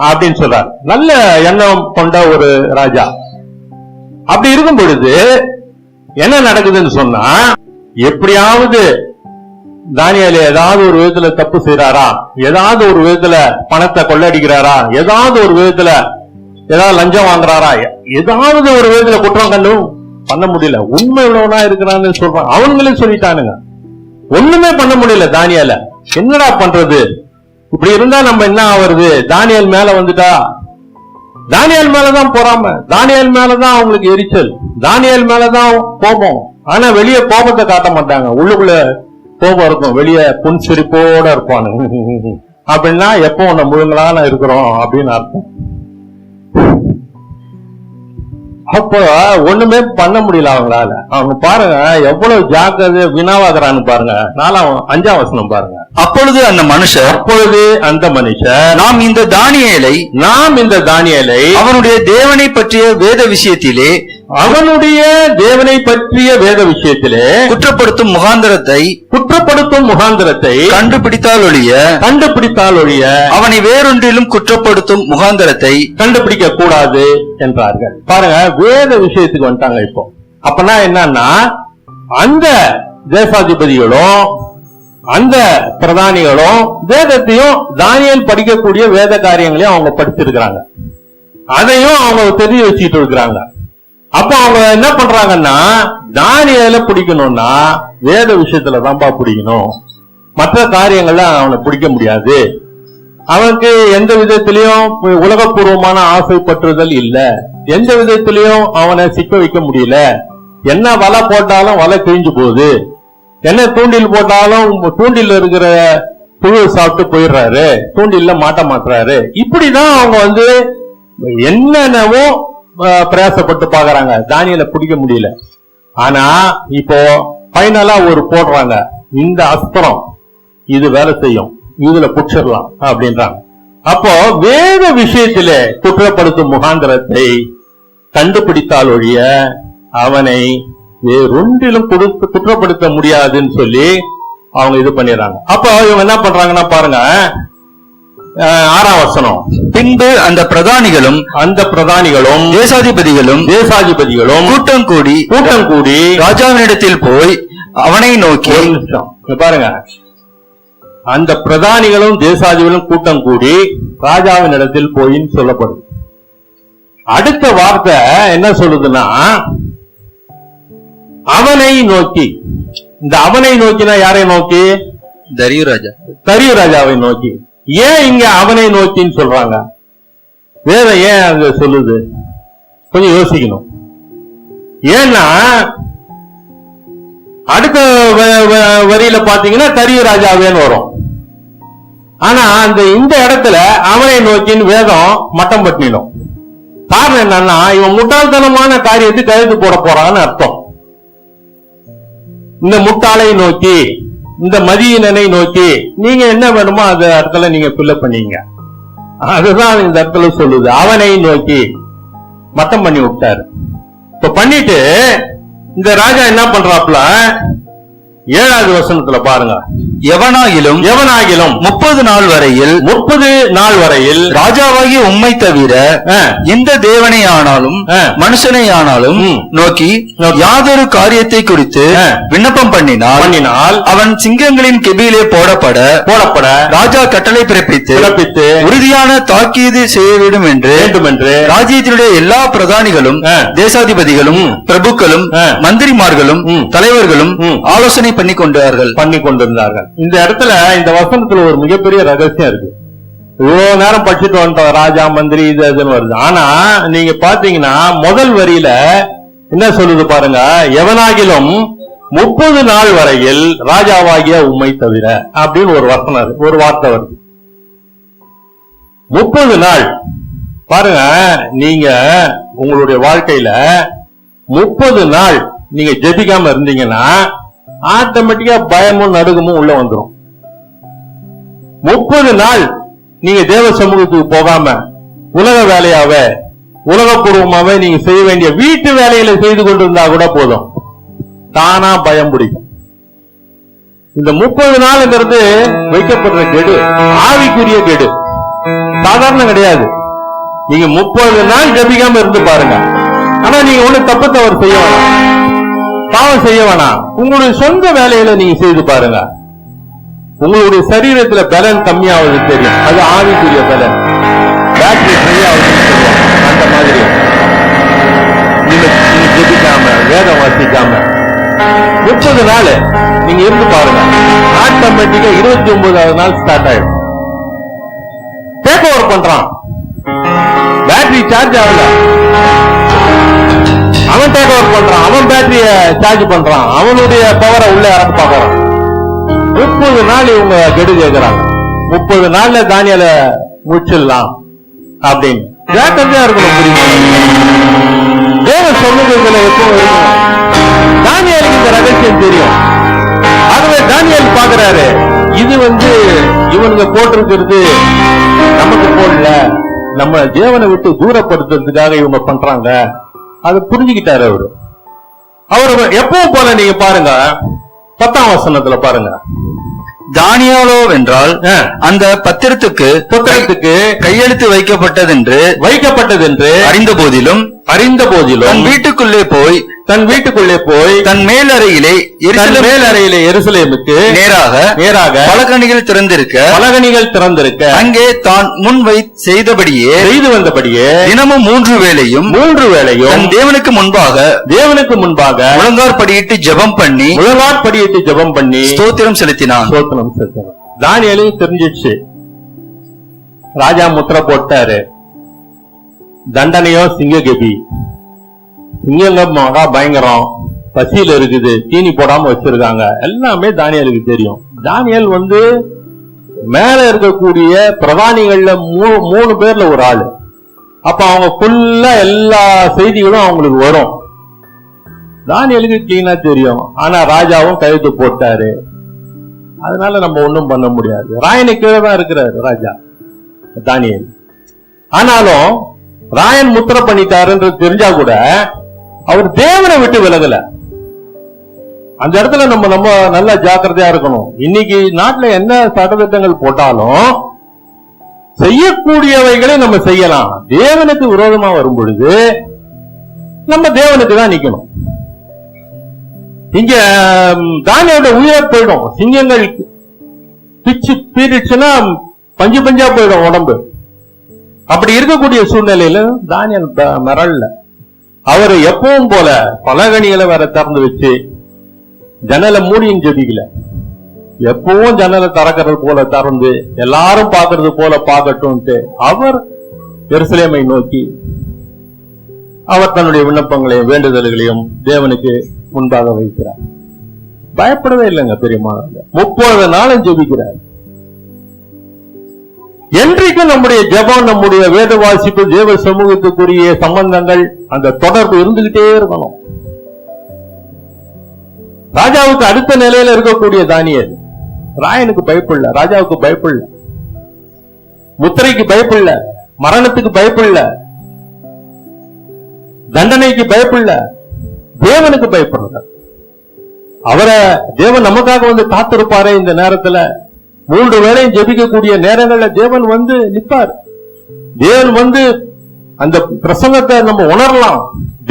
அப்படின்னு சொல்றார். நல்ல எண்ணம் கொண்ட ஒரு ராஜா. அப்படி இருக்கும் பொழுது என்ன நடக்குதுன்னு சொன்னா, எப்படியாவது தானியேல் ஏதாவது ஒரு விதத்துல தப்பு செய்யறாரா, ஏதாவது ஒரு விதத்துல பணத்தை கொள்ளடிக்கிறாரா, ஏதாவது ஒரு விதத்துல ஏதாவது லஞ்சம் வாங்குறாரா, ஏதாவது ஒரு விதத்துல குற்றம் கண்டு பண்ண முடியல. உண்மை உள்ளவனா இருக்கிறான்னு சொல்றான். அவங்களே சொல்லிட்டானுங்க, ஒண்ணுமே பண்ண முடியல தானியேல. என்னடா பண்றது? இப்படி இருந்தா நம்ம என்ன ஆவறது? தானியேல் மேல வந்துட்டா, தானியேல் மேலதான் பொறாம, தானியேல் மேலதான் அவங்களுக்கு எரிச்சல், தானியேல் மேலதான் கோபம். ஆனா வெளியே கோபத்தை காட்ட மாட்டாங்க, உள்ளுக்குள்ள கோபம் இருக்கும், வெளியே புன்சிரிப்போட இருப்பானு. அப்படின்னா எப்போ உன்னை முழுங்கலான இருக்கிறோம் அப்படின்னு அர்த்தம். அப்போ ஒண்ணுமே பண்ண முடியல அவங்களால. அவங்க பாருங்க எவ்வளவு ஜாக்கிரதை வினாவாகிறான்னு பாருங்க. 4-5 வசனம் பாருங்க. அப்பொழுது அந்த மனுஷர் நாம் இந்த தானியேலை அவனுடைய தேவனை பற்றிய வேத விஷயத்திலே குற்றப்படுத்தும் முகாந்தரத்தை கண்டுபிடித்தால் ஒழிய அவனை வேறொன்றிலும் குற்றப்படுத்தும் முகாந்தரத்தை கண்டுபிடிக்க கூடாது என்றார்கள். பாருங்க, வேத விஷயத்துக்கு வந்துட்டாங்க இப்போ. அப்பனா என்னன்னா, அந்த தேசாதிபதிகளும் அந்த பிரதானிகளும் வேதத்தையும் தானியேல் படிக்கக்கூடிய வேத காரியங்களையும் அவங்க படிச்சிருக்கிறாங்க, அதையும் அவங்க தெரிய வச்சுட்டு இருக்கிறாங்க. அப்ப அவங்க என்ன பண்றாங்கன்னா, தானியேலை பிடிக்கணும்னா வேத விஷயத்துல தான்பா பிடிக்கணும், மற்ற காரியங்கள்ல அவனை பிடிக்க முடியாது. அவனுக்கு எந்த விதத்திலையும் உலகப்பூர்வமான ஆசைப்பற்றுதல் இல்ல, எந்த விதத்திலையும் அவனை சிக்க வைக்க முடியல. என்ன வலை போட்டாலும் வலை கிழிஞ்சு போகுது, என்ன தூண்டில் போட்டாலும் தூண்டில் இருக்கிற புழு சாப்பிட்டு போயிடுறாரு, தூண்டில்ல மாட்ட மாட்டுறாரு. இப்படிதான் அவங்க வந்து என்னென்னவோ பிரயாசப்பட்டு பாக்குறாங்க, தானியேலை பிடிக்க முடியல. ஆனா இப்போ பைனலா ஒரு போடுறாங்க, இந்த அஸ்திரம் இது வேலை செய்யும், இதுல புடிச்சிடலாம் அப்படின்றாங்க. அப்போ வேத விஷயத்திலே குற்றப்படுத்தும் முகாந்திரத்தை கண்டுபிடித்தால் ஒழிய அவனை வேறொன்றிலும் குற்றப்படுத்த முடியாதுன்னு சொல்லி அவங்க இது பண்ணிடுறாங்க. அப்போ இவங்க என்ன பண்றாங்கன்னா பாருங்க, 6ஆம் வசனம். பின்பு அந்த பிரதானிகளும் தேசாதிபதிகளும் கூட்டம் கூடி ராஜாவினிடத்தில் போய் அவனை நோக்கி, பாருங்க, அந்த பிரதானிகளும் தேசாதிபதிகளும் கூட்டம் கூடி ராஜாவின் இடத்தில் போயின்னு சொல்லப்படுது. அடுத்த வார்த்தை என்ன சொல்லுதுன்னா, அவனை நோக்கி. இந்த அவனை நோக்கினா யாரை நோக்கி? தரியு ராஜாவை நோக்கி. ஏன் இங்க அவனை நோக்கின்னு சொல்றாங்க? வேதம் ஏன் அங்க சொல்லுது? கொஞ்சம் யோசிக்கணும். ஏன்னா அடுத்த வரியில பாத்தீங்கன்னா தரியு ராஜாவேன்னு வரும். ஆனா இந்த இடத்துல அவனை நோக்கின்னு வேதம் மட்டம் பட்டிடும். காரணம் என்னன்னா, இவன் முட்டாள்தனமான காரியத்தை கழுத்து போட போறான்னு அர்த்தம். இந்த முட்டாளை நோக்கி, இந்த மதியினனை நோக்கி நீங்க என்ன வேணுமோ அந்த இடத்துல நீங்க ஃபில்அப் பண்ணீங்க. அதுதான் இந்த இடத்துல சொல்லுது. அவனை நோக்கி மட்டம் பண்ணி விட்டாரு. இப்ப பண்ணிட்டு இந்த ராஜா என்ன பண்றாப்ல, 7வது வசனத்துல பாருங்க. எவனாகிலும் 30 நாள் வரையில் ராஜாவாகிய உம்மை தவிர இந்த தேவனை ஆனாலும் மனுஷனை ஆனாலும் நோக்கி யாதொரு காரியத்தை குறித்து விண்ணப்பம் பண்ணினால் அவன் சிங்கங்களின் கெபியிலே போடப்பட ராஜா கட்டளை பிறப்பித்து உறுதியான தாக்கீது செய்ய வேண்டும் என்று ராஜ்யத்தினுடைய எல்லா பிரதானிகளும் தேசாதிபதிகளும் பிரபுக்களும் மந்திரிமார்களும் தலைவர்களும் ஆலோசனை பண்ணி கொண்டிருந்தார்கள். இந்த இடத்துல இந்த வசனத்துல ஒரு மிகப்பெரிய ரகசியம் இருக்கு. இவ்வளவு நேரம் படிச்சுட்டு வந்துட்டோம், ராஜா மந்திரி இது அதுன்னு வருது. ஆனா நீங்க பாத்தீங்கன்னா முதல் வரியில என்ன சொல்லுது பாருங்க, எவனாகிலும் 30 நாள் வரையில் ராஜாவாகிய உம்மை தவிர அப்படின்னு ஒரு வசனம், ஒரு வார்த்தை வருது. 30 நாள் பாருங்க, நீங்க உங்களுடைய வாழ்க்கையில 30 நாள் நீங்க ஜெபிக்காம இருந்தீங்கன்னா ஆட்டோமேட்டிக்கா பயமும் நடுக்கமும் உள்ள வந்துடும். 30 நாள் நீங்க தேவ சமூகத்துக்கு போகாம உலக வேலையாவே உலகப்பூர்வமாவே நீங்க செய்ய வேண்டிய வீட்டு வேலைகளை செய்து கொண்டிருந்தா கூட போதும், தானா பயம் பிடிக்கும். இந்த 30 நாள்ங்கிறது வைக்கப்படுற கெடு ஆவிக்குரிய கெடு, சாதாரண கிடையாது. நீங்க 30 நாள் ஜபிக்காம இருந்து பாருங்க. ஆனா நீங்க ஒண்ணு தப்பு தவறு செய்ய வேணாம், பாவம் செய்ய வேணாம். உங்களுடைய சொந்த வேலையில நீங்க செய்து பாருங்க. உங்களுடைய சரீரத்துல பலன் கம்மியாவது தெரியும், அது ஆவிக்குரிய பலன். பேட்டரி சரியாவது அந்த மாதிரி நீங்க ஜெபிக்காம வேதம் வாசிக்காம 30 நாள் நீங்க இருந்து பாருங்க, ஆட்டோமேட்டிக்கா 29வது நாள் ஸ்டார்ட் ஆயிடும். டேக் ஓவர் பண்றான், பேட்டரி சார்ஜ் ஆகல, அவன் டேக் ஓவர் பண்றான், அவன் பேட்டரிய சார்ஜ் பண்றான், அவனுடைய பவரை உள்ள இறக்க பாக்குறான். 30 நாள் இவங்க கெடு கேட்கிறாங்க. 30 நாள்ல தானியல முடிச்சிடலாம் அப்படின்னு ஜாக்கிரதையா இருக்கணும். புரியுது? தேவ சமூகத்துல எப்பவும் இருக்கணும். தானியலுக்கு இந்த ரகசியம் தெரியும். ஆகவே தானியல் பாக்குறாரு, இது இவனுங்க போட்டிருக்கிறது நமக்கு போடல, நம்ம தேவனை விட்டு தூரப்படுத்துறதுக்காக இவங்க பண்றாங்க. அதை புரிஞ்சுக்கிட்டாரு அவரு. அவர் எப்பவும் போல நீங்க பாருங்க, 10ஆம் வசனத்துல பாருங்க, தானியேலோ வென்றால் அந்த பத்திரத்துக்கு கையெழுத்து வைக்கப்பட்டதென்று அறிந்த போதிலும் தன் வீட்டுக்குள்ளே போய் தன் மேலறையிலே எருசலேமுக்கு நேராக பலகணிகள் திறந்திருக்க அங்கே தான் முன் செய்து வந்தபடியே தினமும் 3 வேளையும் தன் தேவனுக்கு முன்பாக முழங்காற்படியிட்டு ஜெபம் பண்ணி ஸ்தோத்திரம் செலுத்தினான். தானியேலுக்கு தெரிஞ்சிச்சு, ராஜா முத்திரை போட்டாரு, தண்டனையோ சிங்ககபி, சிங்கங்க மகா பயங்கரம், பசியில இருக்குது, தீனி போடாம வச்சிருக்காங்க, எல்லாமே தானியேலுக்கு தெரியும். தானியேல் மேல இருக்கக்கூடிய பிரதானிகள்ல 3 பேர்ல ஒரு ஆளு. அப்ப அவங்க ஃபுல்லா எல்லா செய்திகளும் அவங்களுக்கு வரும். தானியேலுக்கு கிளீனா தெரியும். ஆனா ராஜாவும் கையெழுத்து போட்டாரு, அதனால நம்ம ஒண்ணும் பண்ண முடியாது. ராயனை கீழே தான் இருக்கிறாரு ராஜா தானியேல். ஆனாலும் ராயன் முத்திரை பண்ணிட்டாருன்றது தெரிஞ்சா கூட அவர் தேவனை விட்டு விலகல. அந்த இடத்துல நம்ம நல்லா ஜாக்கிரதையா இருக்கணும். இன்னைக்கு நாட்டுல என்ன சட்டத்திட்டங்கள் போட்டாலும் செய்யக்கூடியவைகளை நம்ம செய்யலாம். தேவனுக்கு விரோதமா வரும் பொழுது நம்ம தேவனுக்கு தான் நிக்கணும். இங்க தானியேலோட உயிரை போயிடும். சிங்கங்கள் பிச்சு பீரிச்சுன்னா பஞ்சு பஞ்சா போயிடும் உடம்பு. அப்படி இருக்கக்கூடிய சூழ்நிலையில தானியேல் மிரளல. அவரு எப்பவும் போல பலகணிகளை வேற திறந்து வச்சு ஜன்னலை மூடியும் ஜெபிக்கல. எப்பவும் ஜன்னலை திறக்கிறது போல திறந்து எல்லாரும் பாக்குறது போல பார்க்கட்டும் அவர் எருசலேமை நோக்கி அவர் தன்னுடைய விண்ணப்பங்களையும் வேண்டுதல்களையும் தேவனுக்கு முன்பாக வைக்கிறார். பயப்படவே இல்லைங்க பெரியமானவங்க. 30 நாளும் ஜெபிக்கிறார். என்றைக்கும் நம்முடைய ஜெபம், நம்முடைய வேத வாசிப்பு, தேவ சமூகத்துக்குரிய சம்பந்தங்கள், அந்த தொடர்பு இருந்துகிட்டே இருக்கணும். ராஜாவுக்கு அடுத்த நிலையில இருக்கக்கூடிய தானியேல் ராயனுக்கு பயப்படல, ராஜாவுக்கு பயப்படல, முத்திரைக்கு பயப்படல, மரணத்துக்கு பயப்படல, தண்டனைக்கு பயப்படல, தேவனுக்கு பயப்படுறார். அவரை தேவன் நமக்காக காத்திருப்பாரே. இந்த நேரத்துல 3 வேளையும் ஜெபிக்கக்கூடிய நேரங்கள்ல தேவன் நிற்பார். தேவன் அந்த பிரசன்னத்தை நம்ம உணரலாம்.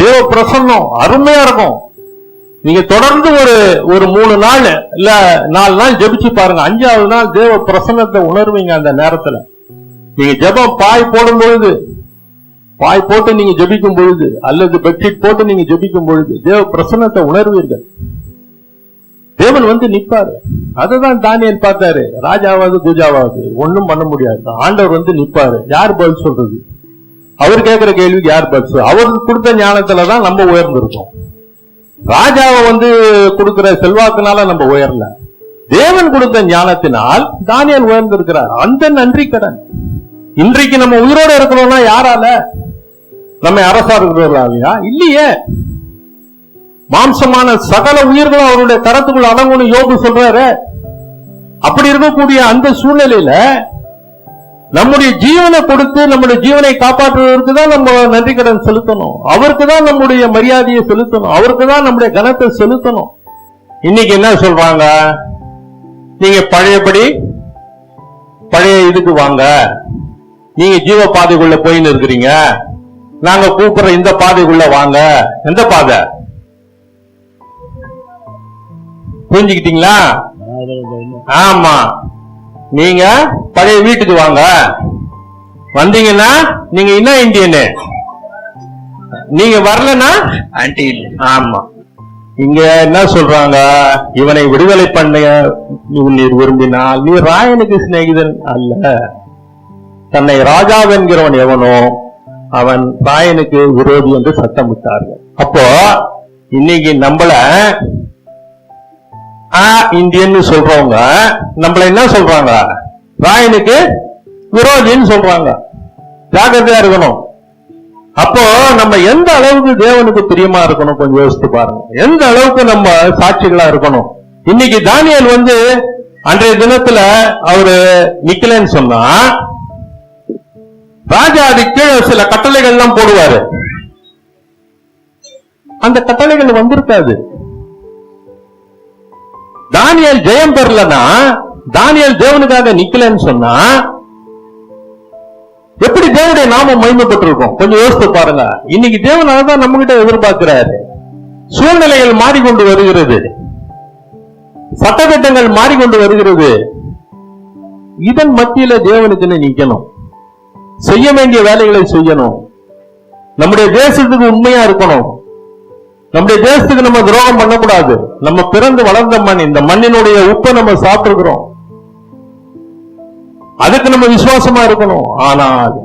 தேவ பிரசன்னம் அருமையா இருக்கும். நீங்க தொடர்ந்து ஒரு 3 நாள் இல்ல 4 நாள் ஜெபிச்சு பாருங்க. 5வது நாள் தேவ பிரசன்னத்தை உணர்வீங்க. அந்த நேரத்துல நீங்க ஜெபம் பாய் போடும் பொழுது, பாய் போட்டு நீங்க ஜெபிக்கும் பொழுது, அல்லது பெட்ஷீட் போட்டு நீங்க ஜெபிக்கும் பொழுது தேவ பிரசன்னத்தை உணர்வீர்கள். தேவன் வந்து நிப்பாரு. அதுதான் தானியேல் பார்த்தாரு. ராஜாவாது பூஜாவாது ஒண்ணும் பண்ண முடியாது, ஆண்டவர் வந்து நிப்பாரு. யார் பதில் சொல்றது? அவர் கேட்கிற கேள்விக்கு யார் பதில் சொல்றது? அவருக்கு கொடுத்த ஞானத்துலதான் நம்ம உயர்ந்திருக்கோம். ராஜாவை வந்து கொடுக்கிற செல்வாக்குனால நம்ம உயரல, தேவன் கொடுத்த ஞானத்தினால் தானியேல் உயர்ந்திருக்கிறார். அந்த நன்றி கடன். இன்றைக்கு நம்ம உயிரோட இருக்கணும்னா யாரால? நம்ம அரசா இருக்கிறாங்களா? இல்லையே. மாம்சமான சகல உயிர்களும் அவருடைய கரத்துக்குள்ள அடங்கும்னு யோபு சொல்றாரு. அப்படி இருக்கக்கூடிய அந்த சூழ்நிலையில நம்முடைய ஜீவனை கொடுத்து நம்முடைய ஜீவனை காப்பாற்றுவதற்கு தான் நம்ம நன்றி கடன் செலுத்தணும். அவருக்கு தான் நம்முடைய மரியாதையை செலுத்தணும், அவருக்கு தான் நம்முடைய கனத்தை செலுத்தணும். இன்னைக்கு என்ன சொல்றாங்க? நீங்க பழையபடி பழைய இதுக்கு வாங்க, நீங்க ஜீவ பாதைக்குள்ள போயின்னு இருக்கிறீங்க, நாங்க கூப்பிடுற இந்த பாதைக்குள்ள வாங்க. எந்த பாதை? புரிஞ்சுக்கிட்டீங்களா? ஆமா, நீங்க பழைய வீட்டுக்கு வாங்க. வந்தீங்கன்னா நீங்க என்ன இந்தியனு, நீங்க வரலன்னா ஆன்டி. ஆமா, இங்க என்ன சொல்றாங்க? இவனை விடுதலை பண்ண நீர் விரும்பினால் நீ ராயனுக்கு சிநேகிதன் அல்ல. தன்னை ராஜாவென்கிறவன் எவனோ அவன் ராயனுக்கு விரோதி என்று சத்தமிட்டார்கள். அப்போ இன்னைக்கு நம்மள இந்தியன்னு சொல்றவங்க நம்மள என்ன சொல்றாங்க? ராயனுக்கு விரோதின்னு சொல்றாங்க. ஜாக்கிரதையா இருக்கணும். அப்போ நம்ம எந்த அளவுக்கு தேவனுக்கு பிரியமா இருக்கணும் கொஞ்சம் யோசித்து பாருங்க. எந்த அளவுக்கு நம்ம சாட்சிகளா இருக்கணும். இன்னைக்கு தானியேல் வந்து அன்றைய தினத்துல அவரு நிக்கலன்னு சொன்னா ராஜா அது கீழே சில கட்டளைகள் எல்லாம் போடுவாரு. அந்த கட்டளைகள் வந்திருக்காது. தானியேல் ஜெயம் பெறலன்னா, தானியேல் தேவனுக்காக நிக்கலன்னு சொன்னா எப்படி தேவனுடைய நாமம் மகிமைப்பட்டிருக்கும்? கொஞ்சம் யோசித்து பாருங்க. இன்னைக்கு தேவன் அதான் நம்ம கிட்ட எதிர்பார்க்கிறாரு. சூழ்நிலைகள் மாறிக்கொண்டு வருகிறது, சட்டத்திட்டங்கள் மாறிக்கொண்டு வருகிறது. இதன் மத்தியில தேவனுக்குன்னு நிக்கணும், செய்ய வேண்டிய வேலைகளை செய்யணும், நம்முடைய தேசத்துக்கு உண்மையா இருக்கணும். நம்முடைய தேசத்துக்கு நம்ம துரோகம் பண்ணக்கூடாது. நம்ம பிறந்து வளர்ந்த மண், இந்த மண்ணினுடைய உப்பை நம்ம சாப்பிட்டுருக்கிறோம், அதுக்கு நம்ம விசுவாசமா இருக்கணும். ஆனால்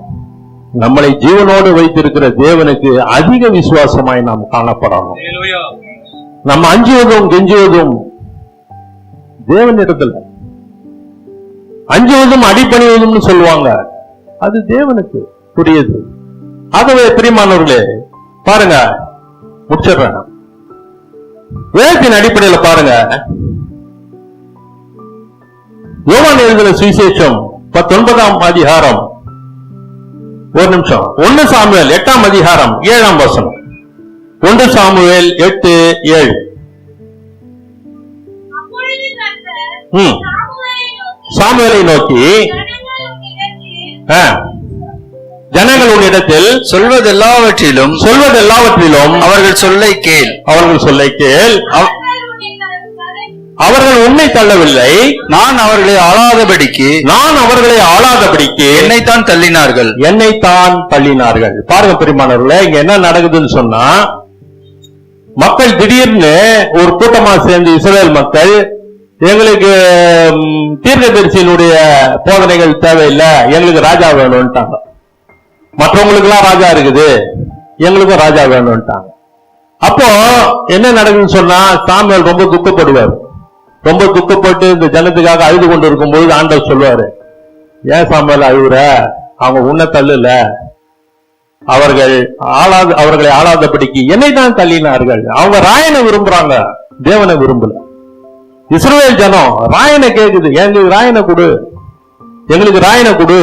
நம்மளை ஜீவனோடு வைத்திருக்கிற தேவனுக்கு அதிக விசுவாசமாய் நாம் காணப்படணும். நம்ம அஞ்சுவதும் கெஞ்சுவதும் தேவனிடத்துல, அஞ்சுவதும் அடிபணிவதும் சொல்லுவாங்க, அது தேவனுக்கு புரியுது. ஆகவே பிரியமானவர்களே பாருங்க, முடிச்சிடுறேன். வேதத்தின் அடிப்படையில் பாருங்க, யோவான் எழுதின சுவிசேஷம் 19ஆம் அதிகாரம், ஒரு நிமிஷம், 1 சாமுவேல் 8ஆம் அதிகாரம் 7ஆம் வசனம். 1 சாமுவேல் 8:7. சாமுவேலை நோக்கி, ஜனங்கள் உன்னிடத்தில் சொல்வதெல்லாவற்றிலும் அவர்கள் சொல்லை கேள், அவர்கள் உன்னை தள்ளவில்லை, நான் அவர்களை ஆளாதபடிக்கு என்னைத்தான் தள்ளினார்கள். பாருங்க பிரியமானவர்களே, இங்க என்ன நடக்குதுன்னு சொன்னா, மக்கள் திடீர்னு ஒரு கூட்டமா சேர்ந்து இஸ்ரவேல் மக்கள், எங்களுக்கு தீர்க்கதரிசியினுடைய போதனைகள் தேவையில்லை, எங்களுக்கு ராஜா வேணும்ட்டாங்க. மற்றவங்களுக்கு எல்லாம் ராஜா இருக்குது, எங்களுக்கும் ராஜா வேணும்ட்டாங்க. அப்போ என்ன நடக்குதுன்னு சொன்னா, சாமுவேல் ரொம்ப துக்கப்படுவார். ரொம்ப துக்கப்பட்டு இந்த ஜனத்துக்காக அழுது கொண்டு இருக்கும்போது ஆண்டவர் சொல்லுவாரு, ஏன் சாமுவேல் அழுகுற? அவங்க உன்னை தள்ளல, அவர்களை ஆளாதபடிக்கு என்னை தான் தள்ளினார்கள். அவங்க ராயனை விரும்புறாங்க, தேவனை விரும்பல. இஸ்ரவேல் ஜனம் ராயனை கேக்குது, எங்களுக்கு ராயனை கொடு,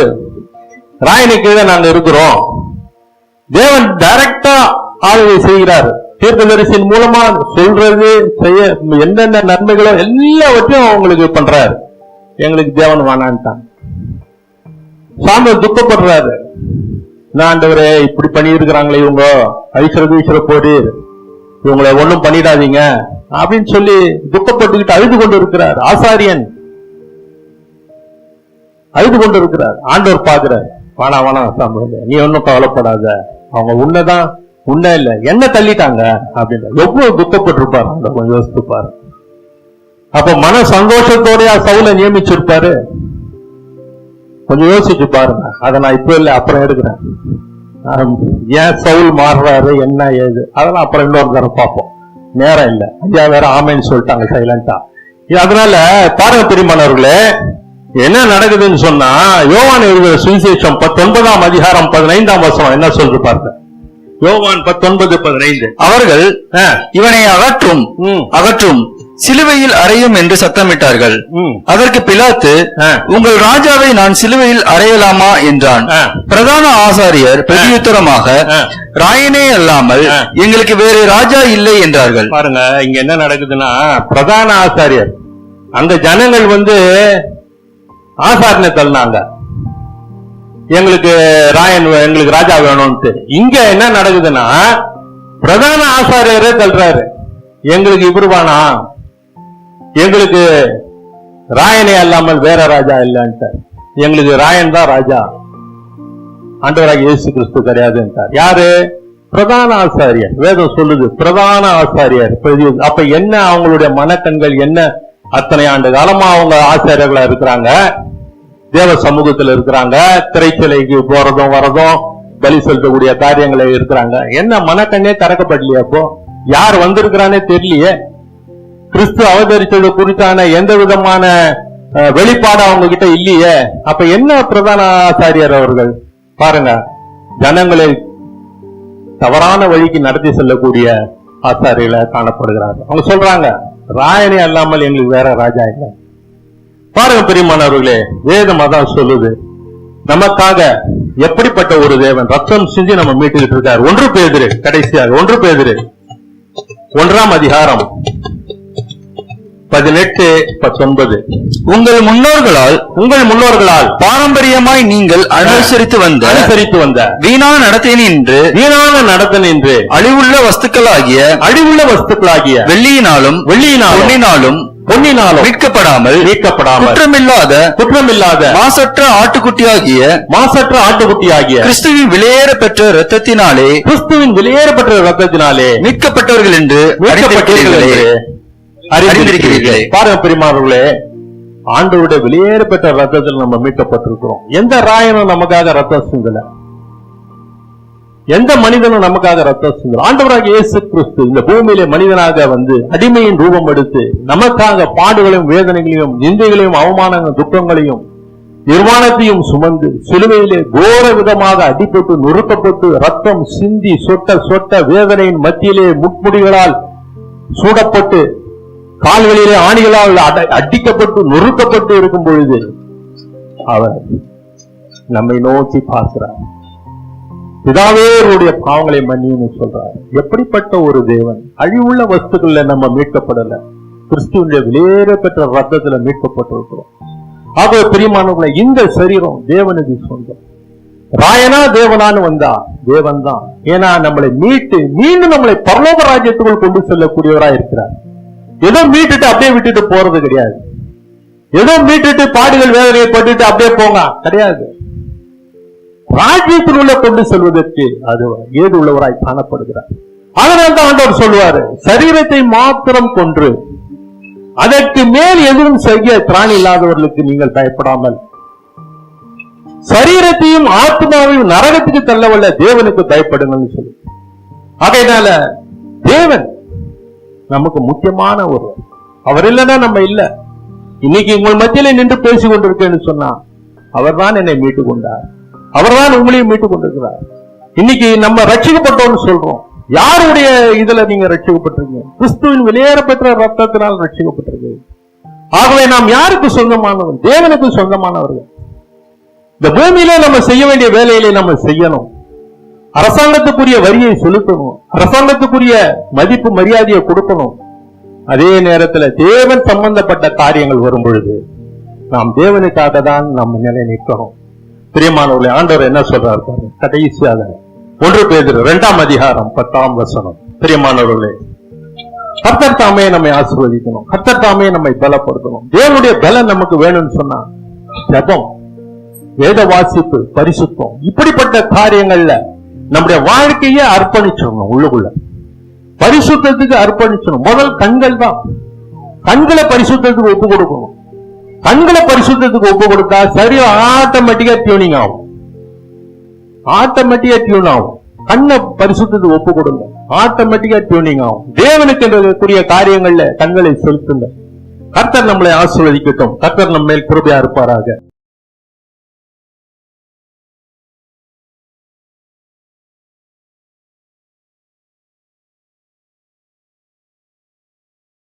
ராயனை கீழே நாங்க இருக்கிறோம். தேவன் டைரக்டா ஆளுகை செய்கிறார். தீர்க்கதரிசியின் மூலமா சொல்றது, செய்ய என்னென்ன நன்மைகளோ எல்லாவற்றையும் அவங்களுக்கு பண்றாரு. எங்களுக்கு தேவன் வேணான்ட்டாங்க. சாமுவேல் துக்கப்படுறாரு, ஆண்டவரே இப்படி பண்ணி இருக்கிறாங்களே இவங்க, ஐஸ்வர போடு, இவங்களை ஒண்ணும் பண்ணிடாதீங்க அப்படின்னு சொல்லி துக்கப்பட்டுக்கிட்டு அழுது கொண்டு இருக்கிறார். ஆசாரியன் அழுது கொண்டு இருக்கிறார். ஆண்டவர் பாக்குறார், வேணா சாமுவேல், நீ ஒன்னும் கவலைப்படாத, அவங்க உன்னதான், உன்ன இல்ல என்ன தள்ளிட்டாங்க அப்படின்னு எவ்வளவு துக்கப்பட்டிருப்பாரு. கொஞ்சம் யோசித்து பாரு. அப்ப மன சந்தோஷத்தோடயா சவுலை நியமிச்சிருப்பாரு? கொஞ்சம் யோசிச்சு பாருங்க. அதை நான் இப்ப இல்ல அப்புறம் எடுக்கிறேன். ஏன் சவுல் மாறுறாரு, என்ன ஏது, அதெல்லாம் அப்புறம் இன்னொரு தரம் பார்ப்போம். நேரம் இல்ல. ஐயா வேற ஆமைன்னு சொல்லிட்டாங்க சைலண்டா. அதனால பாருங்க பிரியமானவர்களே, என்ன நடக்குதுன்னு சொன்னா, யோவான் எழுதிய சுவிசேஷம் 19ஆம் அதிகாரம் 15ஆம் வசனம் என்ன சொல்றது பாருங்க. யோவான் 19:15. அவர்கள் இவனை அகற்றும் சிலுவையில் அறையும் என்று சத்தமிட்டார்கள். அதற்கு பிலாத்து, உங்கள் ராஜாவை நான் சிலுவையில் அறையலாமா என்றான். பிரதான ஆசாரியர் பிரதியுத்தரமாக, ராயனே அல்லாமல் எங்களுக்கு வேறு ராஜா இல்லை என்றார்கள். பாருங்க இங்க என்ன நடக்குதுன்னா, பிரதான ஆசாரியர், அந்த ஜனங்கள் ஆசாரியனை தள்ளினாங்க, எங்களுக்கு ராஜா வேணும்ட்டு. இங்க என்ன நடக்குதுன்னா, பிரதான ஆசாரியரே தள்ளுறாரு, எங்களுக்கு இவருவானா, எங்களுக்கு ராயனே அல்லாமல் வேற ராஜா இல்லைன்ட்டு, எங்களுக்கு ராயன் தான் ராஜா, ஆண்டவராக இயேசு கிறிஸ்து கிடையாதுன்ட்டார். யாரு? பிரதான ஆசாரியர். வேதம் சொல்லுது பிரதான ஆசாரியர். அப்ப என்ன அவங்களுடைய மனக்கண்கள் என்ன? அத்தனை ஆண்டு காலமா அவங்க ஆசாரியர்களா இருக்கிறாங்க, தேவ சமூகத்தில் இருக்கிறாங்க, திரைச்சிலைக்கு போறதும் வரதும் பலி செலுத்தக்கூடிய காரியங்களை இருக்கிறாங்க. என்ன மனக்கண்ணே திறக்கப்படலையே? அப்போ யார் வந்திருக்கிறானே தெரியலையே. கிறிஸ்து அவதரித்தது குறித்தான எந்த விதமான வெளிப்பாடு அவங்க கிட்ட இல்லையே. அப்ப என்ன பிரதான ஆசாரியர் அவர்கள்? பாருங்க, ஜனங்களை தவறான வழிக்கு நடத்தி செல்லக்கூடிய ஆசாரியர்களை காணப்படுகிறாங்க. அவங்க சொல்றாங்க, ராயனே அல்லாமல் எங்களுக்கு வேற ராஜா இல்லை. பாருங்க பிரியமானவர்களே, வேதம் அதான் சொல்லுது, நமக்காக எப்படிப்பட்ட ஒரு தேவன் ரத்தம் சிந்தி நம்ம மீட்டுக்கிட்டு இருக்காரு. 1 பேதுரு, கடைசியாக 1 பேதுரு 1ஆம் அதிகாரம் 18-19. உங்கள் முன்னோர்களால் பாரம்பரியமாய் நீங்கள் அனுசரித்து வந்த வீணான நடத்தை நின்று அழிவுள்ள வஸ்துக்களாகிய வெள்ளியினாலும் பொன்னினாலும் மீட்கப்படாமல் குற்றமில்லாத மாசற்ற ஆட்டுக்குட்டியாகிய கிறிஸ்துவின் விலையேற பெற்ற இரத்தத்தினாலே மீட்கப்பட்டவர்கள் என்று அறிந்திருக்கிறீர்களே. பாருங்க பெரியமானவர்களே, ஆண்டவருடைய வெளியேற பெற்ற ரத்தத்தில் நம்ம மீட்கப்பட்டிருக்கிறோம். எந்த ராயனும் நமக்காக ரத்தம் சிந்தல, எந்த மனிதனும் நமக்காக ரத்தம் சிந்தல. ஆண்டவராக இயேசு கிறிஸ்து இந்த பூமியிலே மனிதனாக வந்து அடிமையின் ரூபம் எடுத்து நமக்காக பாடுகளையும் வேதனைகளையும் நிந்தைகளையும் அவமானங்களையும் துக்கங்களையும் நிர்வாணத்தையும் சுமந்து சிலுவையிலே கோர விதமாக அடிபட்டு நொறுக்கப்பட்டு ரத்தம் சிந்தி சொட்ட வேதனையின் மத்தியிலே முட்முடிகளால் சூடப்பட்டு கால்களிலே ஆணிகளால் அடிக்கப்பட்டு நொறுக்கப்பட்டு இருக்கும் பொழுது அவர் நம்மை நோக்கி பார்க்கிறார். பிதாவே அவருடைய பாவங்களை மன்னின்னு சொல்றார். எப்படிப்பட்ட ஒரு தேவன்! அழிவுள்ள வஸ்துக்கள்ல நம்ம மீட்கப்படல, கிறிஸ்துவனுடைய வெளியேற பெற்ற ரத்தத்துல மீட்கப்பட்டிருக்கிறோம். ஆகவே பிரியமானவர்களை, இந்த சரீரம் தேவனுக்கு சொந்தம். ராயனா தேவனான்னு வந்தா தேவன் தான். ஏன்னா நம்மளை மீண்டும் நம்மளை பரலோக ராஜ்யத்துக்குள் கொண்டு செல்லக்கூடியவராய் இருக்கிறார். ஏதோ மீட்டுட்டு அப்படியே விட்டுட்டு போறது கிடையாது. ஏதோ மீட்டுட்டு பாடுகள் வேதனையை பட்டுட்டு அப்படியே போங்க கிடையாது. ராஜ்யத்தில் உள்ள கொண்டு செல்வதற்கு அது ஏது உள்ளவராய் காணப்படுகிறார். அதனால தான் ஆண்டவர் சொல்லுவாரு, சரீரத்தை மாத்திரம் கொன்று அதற்கு மேல் எதுவும் செய்ய திராணி இல்லாதவர்களுக்கு நீங்கள் பயப்படாமல் சரீரத்தையும் ஆத்மாவையும் நரகத்துக்கு தள்ளவல்ல தேவனுக்கு பயப்படுங்கன்னு சொல்லு. அதனால தேவன் நமக்கு முக்கியமான ஒருவர். அவர் இல்லைன்னா நம்ம இல்ல. இன்னைக்கு உங்கள் மத்தியில நின்று பேசிக் கொண்டிருக்கேன்னு சொன்னா அவர் தான் என்னை மீட்டுக் கொண்டார், அவர் தான் உங்களையும் மீட்டுக் கொண்டிருக்கிறார். இன்னைக்கு நம்ம ரட்சிக்கப்பட்டோம்னு சொல்றோம். யாருடைய இதுல நீங்க ரட்சிக்கப்பட்டிருக்கீங்க? கிறிஸ்துவின் வெளியேற பெற்ற ரத்தத்தினால் ரட்சிக்கப்பட்டிருக்கு. ஆகவே நாம் யாருக்கு சொந்தமானவர்கள்? தேவனுக்கு சொந்தமானவர்கள். இந்த பூமியிலே நம்ம செய்ய வேண்டிய வேலையிலே நம்ம செய்யணும். அரசாங்கத்துக்குரிய வரியை செலுத்தணும், அரசாங்கத்துக்குரிய மதிப்பு மரியாதையை கொடுக்கணும். அதே நேரத்தில் தேவன் சம்பந்தப்பட்ட காரியங்கள் வரும் பொழுது நாம் தேவனுக்காக தான் நம்ம நிலை நிற்கணும். பிரியமானவர்களே, ஆண்டவர் என்ன சொல்றாரு பாருங்க. கடைசியாக 1 பேதுரு 2ஆம் அதிகாரம் 10ஆம் வசனம். பிரியமானவர்களே, கர்த்தர் தாமே நம்மை ஆசீர்வதிக்கணும், கர்த்தர் தாமே நம்மை பலப்படுத்தணும். தேவனுடைய பலம் நமக்கு வேணும்னு சொன்னா ஜெபம், வேத வாசிப்பு, பரிசுத்தம், இப்படிப்பட்ட காரியங்கள்ல நம்முடைய வாழ்க்கையை அர்ப்பணிச்சிடணும். உள்ளுக்குள்ள பரிசுத்தத்துக்கு அர்ப்பணிச்சிடணும். முதல் கண்கள் தான். கண்களை பரிசுத்தத்துக்கு ஒப்பு கொடுக்கணும். கண்களை பரிசுத்தத்துக்கு ஒப்பு கொடுத்தா சரியா ஆட்டோமேட்டிக்கா டியூனிங் ஆகும். ஆட்டோமேட்டிக்கா டியூன் ஆகும். கண்ணை பரிசுத்தத்துக்கு ஒப்பு கொடுங்க, ஆட்டோமேட்டிக்கா டியூனிங் ஆகும். தேவனுக்கு என்றக்கூடிய காரியங்கள்ல கண்களை செலுத்துங்க. கர்த்தர் நம்மளை ஆசீர்வதிக்கட்டும். கர்த்தர் நம்ம மேல் கிருபையா இருப்பாராக.